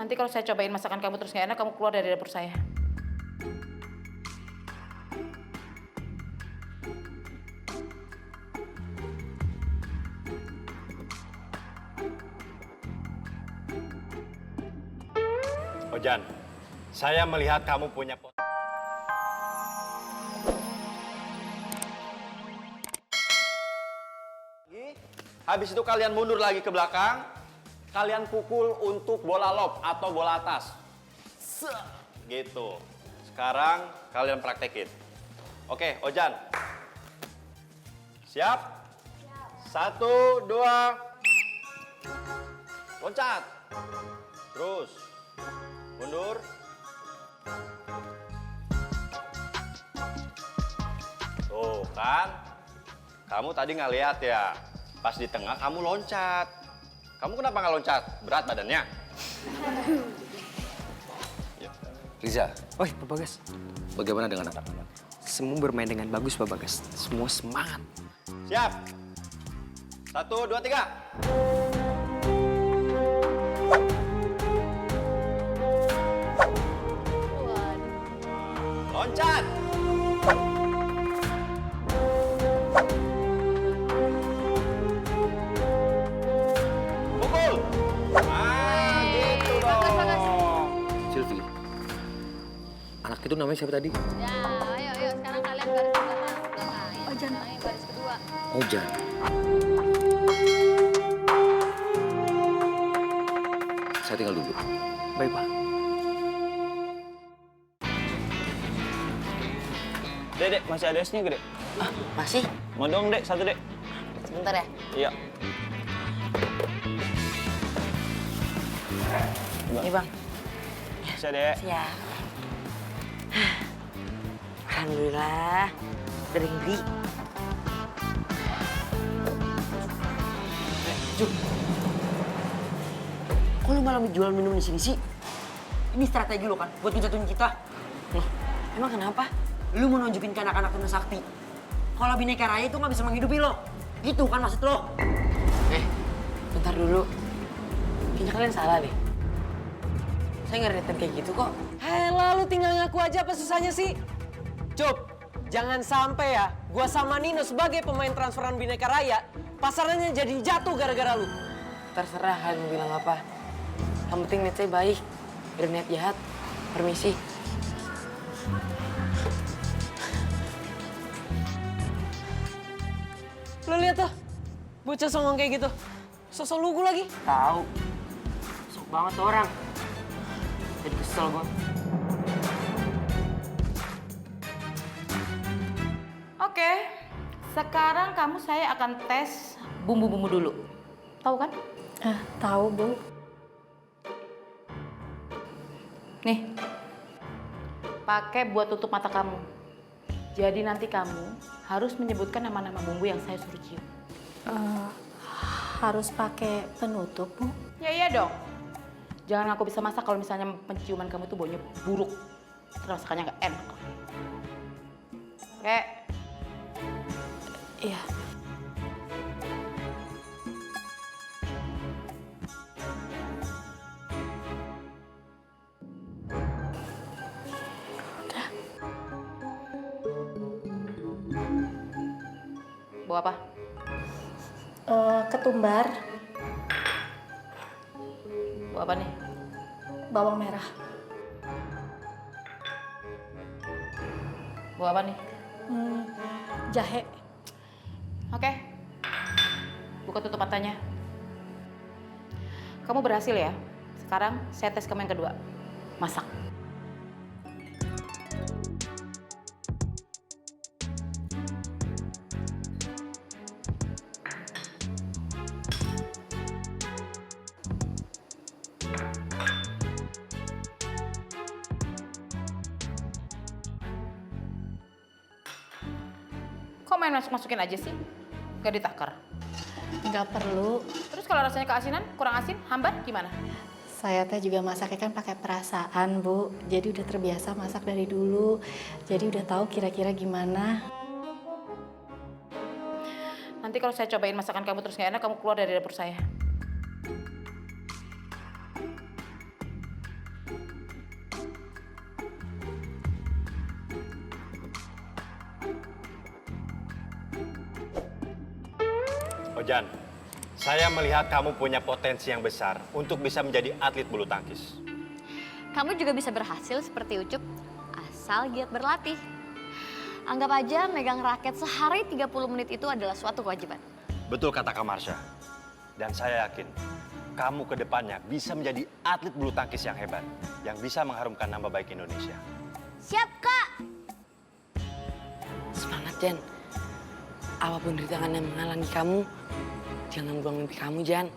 Nanti kalau saya cobain masakan kamu terus nggak enak, kamu keluar dari dapur saya. Ojan, saya melihat kamu punya Habis itu kalian mundur lagi ke belakang. Kalian pukul untuk bola lob atau bola atas. Gitu. Sekarang kalian praktekin. Oke, Ojan. Siap? Siap. 1, 2. Loncat. Terus. Mundur. Tuh kan. Kamu tadi nggak lihat ya. Pas di tengah kamu loncat. Kamu kenapa nggak loncat? Berat badannya? Riza, Oi, Pak Bagas. bagaimana dengan anak-anak? Semua bermain dengan bagus, Pak Bagas. Semua semangat. Siap. 1, 2, 3. Loncat. Pukul. Ah, gitu dong. Sylvie, anak itu namanya siapa tadi? Ya, ayo sekarang kalian baris ke belakang. Ojan. Ayo baris kedua. Ojan. Saya tinggal dulu. Baik, Pak. Dek, masih ada esnya gede? Ah, masih? Mau dong, Dek, satu, Dek. Sebentar ya. Iya. Nih, Bang. Bisa, Dek. Siap. Alhamdulillah. Udah ada yang beli. Juk. Kok lu malah jual minum di sini sih? Ini strategi lo kan, buat ngejatuhin kita. Loh, emang kenapa? Lu mau nunjukin ke anak-anak Tuna Sakti. Kalau Bineka Raya itu nggak bisa menghidupi lo. Gitu kan maksud lo? Bentar dulu. Kayaknya kalian salah deh. Saya nggak niatin kayak gitu kok. Hela, lu tinggal ngaku aja apa susahnya sih? Cup, jangan sampai ya gua sama Nino sebagai pemain transferan Bineka Raya, pasarannya jadi jatuh gara-gara lu. Terserah kalian mau bilang apa. Yang penting niat saya baik. Berniat jahat. Permisi. Lu lihat tuh, bocah songong kayak gitu. Sosok lugu lagi. Tahu. Sok banget tuh orang. Jadi kesel gue. Oke, sekarang kamu saya akan tes bumbu-bumbu dulu. Tahu kan? Tahu, Bu. Nih, pakai buat tutup mata kamu. Jadi nanti kamu harus menyebutkan nama-nama bumbu yang saya suruh cium. Harus pakai penutup, Bu. Ya iya dong. Jangan aku bisa masak kalau misalnya penciuman kamu itu baunya buruk. Terus masakannya nggak enak. Oke. Iya. Bawa apa? Ketumbar, Bawa apa nih? bawang merah, Bawa apa nih? jahe. Oke. Buka tutup matanya. Kamu berhasil ya? Sekarang saya tes kamu yang kedua. Masak. Kok main masuk-masukin aja sih? Gak ditakar. Nggak perlu. Terus kalau rasanya keasinan, kurang asin, hambar gimana? Saya teh juga masaknya kan pakai perasaan, Bu. Jadi udah terbiasa masak dari dulu. Jadi udah tahu kira-kira gimana. Nanti kalau saya cobain masakan kamu terus nggak enak, kamu keluar dari dapur saya. Ojan, saya melihat kamu punya potensi yang besar untuk bisa menjadi atlet bulu tangkis. Kamu juga bisa berhasil seperti Ucup, asal giat berlatih. Anggap aja megang raket sehari 30 menit itu adalah suatu kewajiban. Betul kata Kak Marsha. Dan saya yakin kamu ke depannya bisa menjadi atlet bulu tangkis yang hebat, yang bisa mengharumkan nama baik Indonesia. Siap, Kak! Semangat, Jan. Apapun rintangan yang menghalangi kamu, jangan buang mimpi kamu, Jan.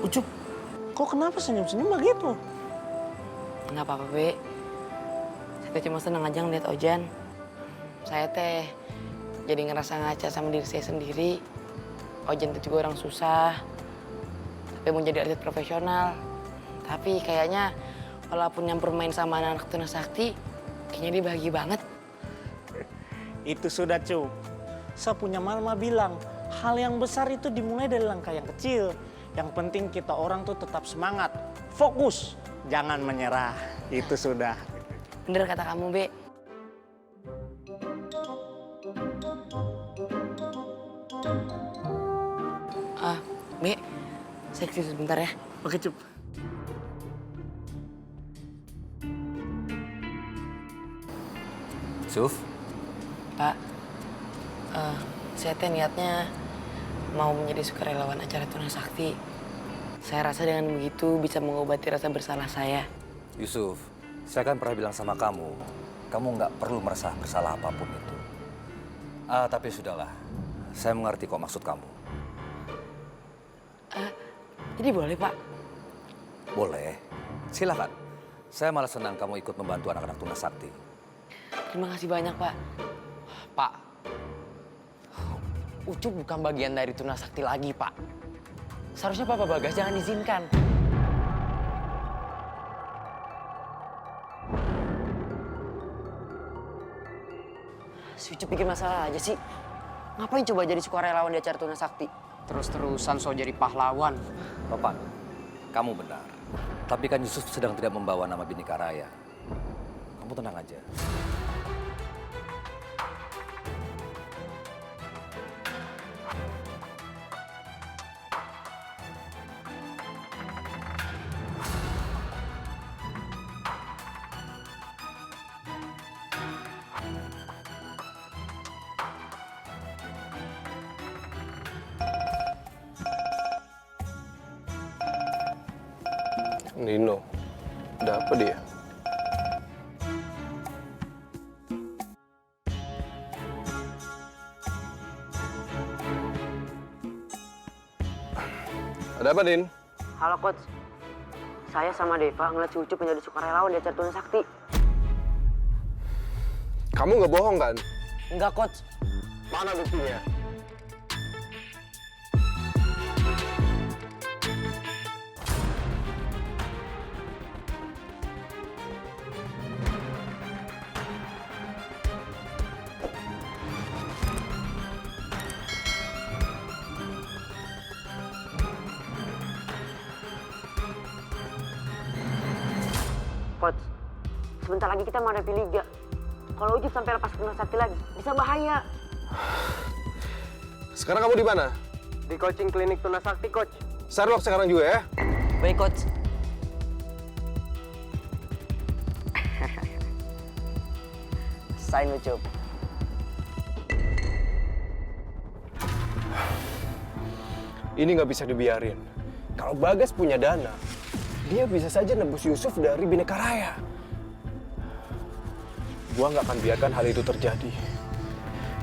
Ucup, kok kenapa senyum-senyum begitu? Nggak apa-apa, Be. Saya teh cuma senang aja ngeliat Ojan. Saya teh jadi ngerasa ngaca sama diri saya sendiri. Ojan itu juga orang susah, tapi mau jadi atlet profesional. Tapi kayaknya walaupun nyampur main sama anak-anak Tuna Sakti, kayaknya dia bahagia banget. Itu sudah Cup. Saya punya mama bilang, hal yang besar itu dimulai dari langkah yang kecil. Yang penting kita orang tuh tetap semangat, fokus, jangan menyerah. Itu sudah. Bener kata kamu, Be. Be, saya kesini sebentar ya. Oke, Cup. Suf, Pak, saya teh niatnya mau menjadi sukarelawan acara Tuna Sakti. Saya rasa dengan begitu bisa mengobati rasa bersalah saya. Yusuf, saya kan pernah bilang sama kamu, kamu nggak perlu merasa bersalah apapun itu. Tapi sudahlah, saya mengerti kok maksud kamu. Jadi boleh, Pak? Boleh, silakan. Saya malah senang kamu ikut membantu anak-anak Tuna Sakti. Terima kasih banyak, Pak. Pak, Ucup bukan bagian dari Tuna Sakti lagi, Pak. Seharusnya Bapak Bagas jangan izinkan. Si Ucup bikin masalah aja sih. Ngapain coba jadi sukarelawan di acara Tuna Sakti? Terus-terusan so jadi pahlawan. Topan, kamu benar. Tapi kan Yusuf sedang tidak membawa nama Bhinneka Raya. Kamu tenang aja. Nino, ada apa dia? Ada apa, Din? Halo, Coach. Saya sama Deva ngeliat si Ucup menjadi sukarelawan di acara Tuna Sakti. Kamu nggak bohong kan? Enggak, Coach. Mana buktinya? Coach, sebentar lagi kita mau hadapi Liga. Kalau Ucup sampai lepas Tuna Sakti lagi, bisa bahaya. Sekarang kamu di mana? Di coaching klinik Tuna Sakti, Coach. Sherlock sekarang juga ya? Baik, Coach. Sign Ucup. Ini nggak bisa dibiarin. Kalau Bagas punya dana, dia bisa saja nebus Yusuf dari Bhinneka Raya. Gua nggak akan biarkan hal itu terjadi.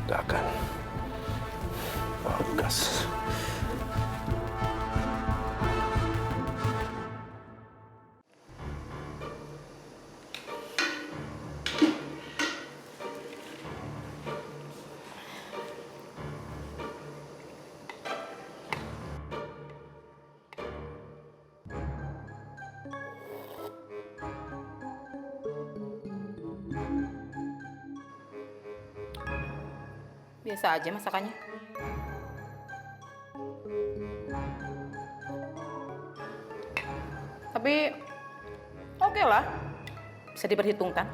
Nggak akan. Bagas. Biasa aja masakannya. Tapi oke lah, bisa diperhitungkan.